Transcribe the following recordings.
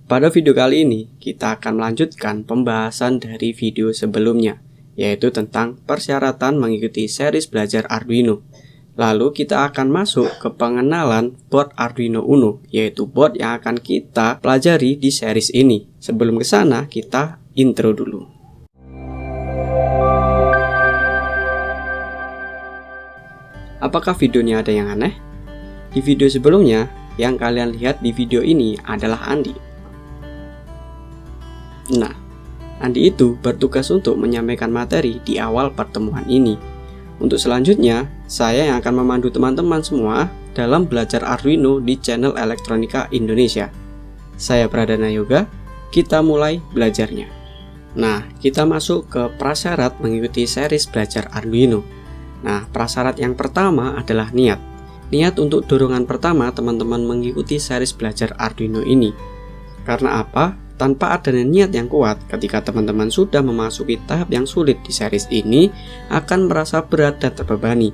Pada video kali ini, kita akan melanjutkan pembahasan dari video sebelumnya, yaitu tentang persyaratan mengikuti series belajar Arduino. Lalu kita akan masuk ke pengenalan board Arduino Uno, yaitu board yang akan kita pelajari di series ini. Sebelum ke sana, kita intro dulu. Apakah videonya ada yang aneh? Di video sebelumnya, yang kalian lihat di video ini adalah Andi. Nah, Andi itu bertugas untuk menyampaikan materi di awal pertemuan ini. Untuk selanjutnya, saya yang akan memandu teman-teman semua dalam belajar Arduino di channel Elektronika Indonesia. Saya Pradana Yoga, kita mulai belajarnya. Nah, kita masuk ke prasyarat mengikuti series belajar Arduino. Nah, prasyarat yang pertama adalah niat. Niat untuk dorongan pertama teman-teman mengikuti series belajar Arduino ini. Karena apa? Tanpa adanya niat yang kuat, ketika teman-teman sudah memasuki tahap yang sulit di series ini, akan merasa berat dan terbebani.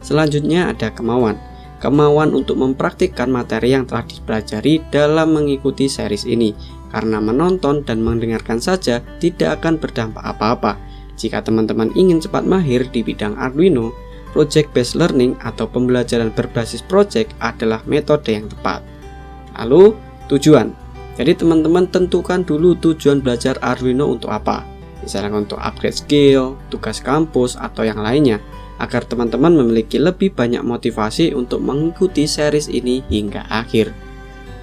Selanjutnya ada kemauan. Kemauan untuk mempraktikkan materi yang telah dipelajari dalam mengikuti series ini. Karena menonton dan mendengarkan saja tidak akan berdampak apa-apa. Jika teman-teman ingin cepat mahir di bidang Arduino, project based learning atau pembelajaran berbasis project adalah metode yang tepat. Lalu, tujuan. Jadi teman-teman tentukan dulu tujuan belajar Arduino untuk apa. Misalnya untuk upgrade skill, tugas kampus, atau yang lainnya. Agar teman-teman memiliki lebih banyak motivasi untuk mengikuti series ini hingga akhir.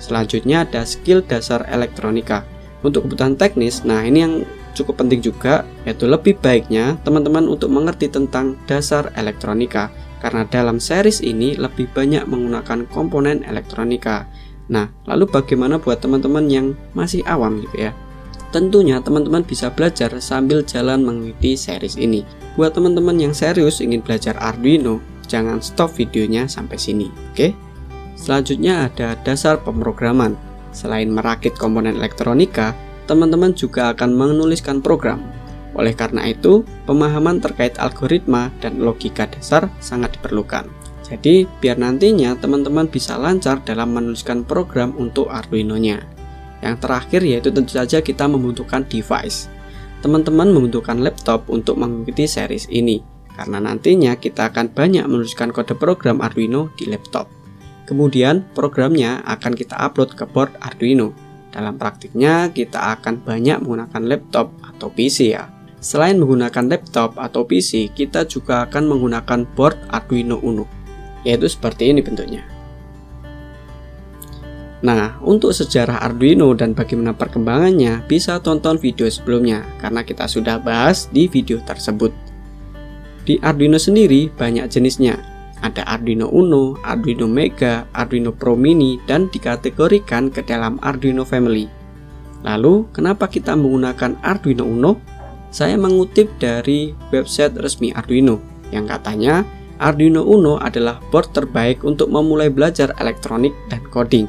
Selanjutnya ada skill dasar elektronika. Untuk kebutuhan teknis, nah ini yang cukup penting juga, yaitu lebih baiknya teman-teman untuk mengerti tentang dasar elektronika. Karena dalam series ini lebih banyak menggunakan komponen elektronika. Nah, lalu bagaimana buat teman-teman yang masih awam gitu ya? Tentunya teman-teman bisa belajar sambil jalan mengikuti series ini. Buat teman-teman yang serius ingin belajar Arduino, jangan stop videonya sampai sini, oke? Selanjutnya ada dasar pemrograman. Selain merakit komponen elektronika, teman-teman juga akan menuliskan program. Oleh karena itu, pemahaman terkait algoritma dan logika dasar sangat diperlukan. Jadi, biar nantinya teman-teman bisa lancar dalam menuliskan program untuk Arduino-nya. Yang terakhir yaitu tentu saja kita membutuhkan device. Teman-teman membutuhkan laptop untuk mengikuti series ini, karena nantinya kita akan banyak menuliskan kode program Arduino di laptop. Kemudian, programnya akan kita upload ke board Arduino. Dalam praktiknya, kita akan banyak menggunakan laptop atau PC ya. Selain menggunakan laptop atau PC, kita juga akan menggunakan board Arduino Uno. Yaitu seperti ini bentuknya. Nah, untuk sejarah Arduino dan bagaimana perkembangannya bisa tonton video sebelumnya karena kita sudah bahas di video tersebut. Di Arduino sendiri banyak jenisnya. Ada Arduino Uno, Arduino Mega, Arduino Pro Mini dan dikategorikan ke dalam Arduino Family. Lalu, kenapa kita menggunakan Arduino Uno? Saya mengutip dari website resmi Arduino yang katanya Arduino Uno adalah board terbaik untuk memulai belajar elektronik dan coding.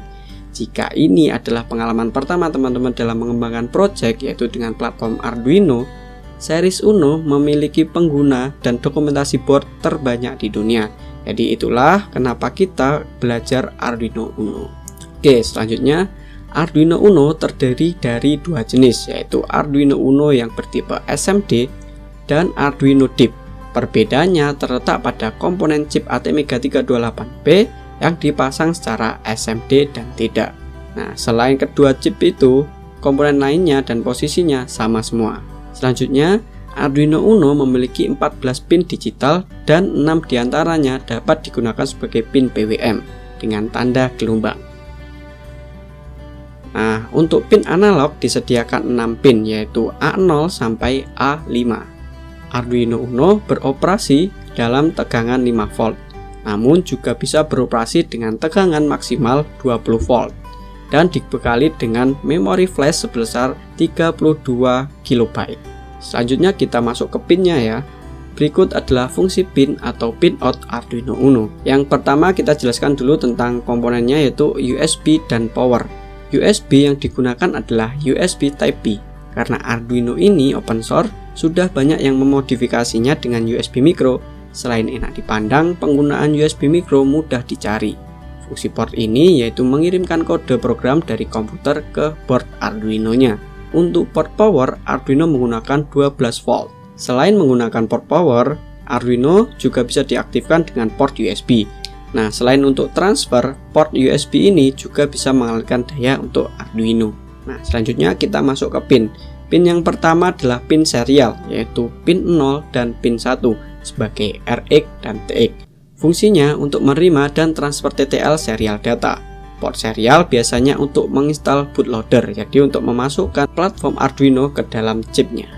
Jika ini adalah pengalaman pertama teman-teman dalam mengembangkan project yaitu dengan platform Arduino, series Uno memiliki pengguna dan dokumentasi board terbanyak di dunia. Jadi itulah kenapa kita belajar Arduino Uno. Oke, selanjutnya Arduino Uno terdiri dari dua jenis, yaitu Arduino Uno yang bertipe SMD dan Arduino Deep. Perbedaannya terletak pada komponen chip ATmega 328B yang dipasang secara SMD dan tidak. Nah, selain kedua chip itu, komponen lainnya dan posisinya sama semua. Selanjutnya, Arduino Uno memiliki 14 pin digital dan 6 diantaranya dapat digunakan sebagai pin PWM dengan tanda gelombang. Nah, untuk pin analog disediakan 6 pin yaitu A0 sampai A5. Arduino Uno beroperasi dalam tegangan 5 volt, namun juga bisa beroperasi dengan tegangan maksimal 20 volt dan dibekali dengan memori flash sebesar 32 KB. Selanjutnya kita masuk ke pinnya ya. Berikut adalah fungsi pin atau pin out Arduino Uno. Yang pertama kita jelaskan dulu tentang komponennya yaitu USB dan power. USB yang digunakan adalah USB Type B. Karena Arduino ini open source, sudah banyak yang memodifikasinya dengan USB micro. Selain enak dipandang, penggunaan USB micro mudah dicari. Fungsi port ini yaitu mengirimkan kode program dari komputer ke board Arduino-nya. Untuk port power, Arduino menggunakan 12 volt. Selain menggunakan port power, Arduino juga bisa diaktifkan dengan port USB. Nah, selain untuk transfer, port USB ini juga bisa mengalirkan daya untuk Arduino. Nah, selanjutnya kita masuk ke pin. Pin yang pertama adalah pin serial, yaitu pin 0 dan pin 1 sebagai RX dan TX. Fungsinya untuk menerima dan transfer TTL serial data. Port serial biasanya untuk menginstal bootloader, jadi untuk memasukkan platform Arduino ke dalam chipnya.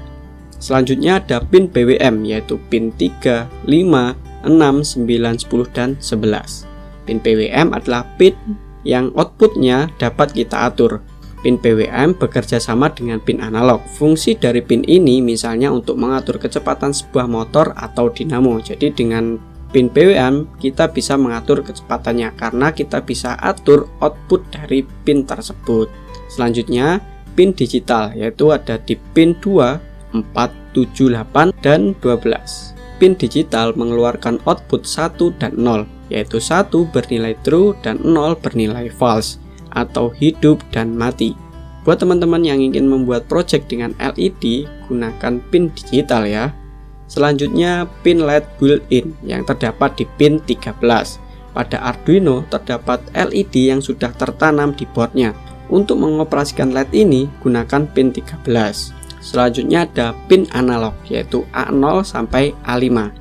Selanjutnya ada pin PWM, yaitu pin 3, 5, 6, 9, 10, dan 11. Pin PWM adalah pin yang outputnya dapat kita atur. Pin PWM bekerja sama dengan pin analog. Fungsi dari pin ini misalnya untuk mengatur kecepatan sebuah motor atau dinamo. Jadi dengan pin PWM kita bisa mengatur kecepatannya karena kita bisa atur output dari pin tersebut. Selanjutnya pin digital, yaitu ada di pin 2, 4, 7, 8, dan 12. Pin digital mengeluarkan output 1 dan 0, yaitu 1 bernilai true dan 0 bernilai false atau hidup dan mati. Buat teman-teman yang ingin membuat project dengan LED, gunakan pin digital ya. Selanjutnya pin LED built-in yang terdapat di pin 13. Pada Arduino terdapat LED yang sudah tertanam di boardnya. Untuk mengoperasikan LED ini, gunakan pin 13. Selanjutnya ada pin analog, yaitu A0 sampai A5.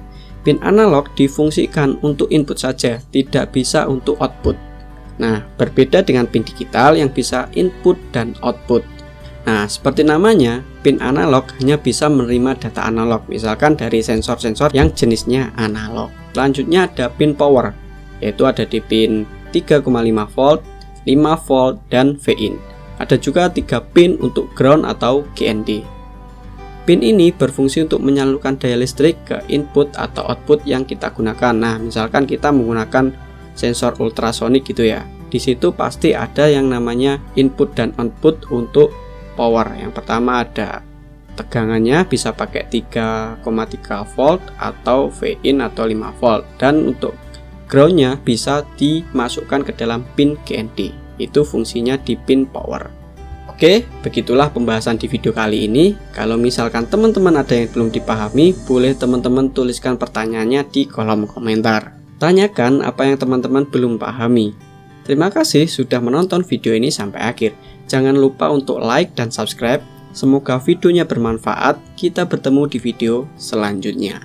Pin analog difungsikan untuk input saja, tidak bisa untuk output. Nah, berbeda dengan pin digital yang bisa input dan output. Nah, seperti namanya, pin analog hanya bisa menerima data analog, misalkan dari sensor-sensor yang jenisnya analog. Selanjutnya ada pin power, yaitu ada di pin 3,5 volt, 5 volt, dan V-in. Ada juga 3 pin untuk ground atau GND. Pin ini berfungsi untuk menyalurkan daya listrik ke input atau output yang kita gunakan. Nah, misalkan kita menggunakan sensor ultrasonik gitu ya. Di situ pasti ada yang namanya input dan output untuk power. Yang pertama ada tegangannya bisa pakai 3,3 volt atau V-in atau 5 volt. Dan untuk groundnya bisa dimasukkan ke dalam pin GND. Itu fungsinya di pin power. Oke, begitulah pembahasan di video kali ini. Kalau misalkan teman-teman ada yang belum dipahami, boleh teman-teman tuliskan pertanyaannya di kolom komentar. Tanyakan apa yang teman-teman belum pahami. Terima kasih sudah menonton video ini sampai akhir. Jangan lupa untuk like dan subscribe. Semoga videonya bermanfaat. Kita bertemu di video selanjutnya.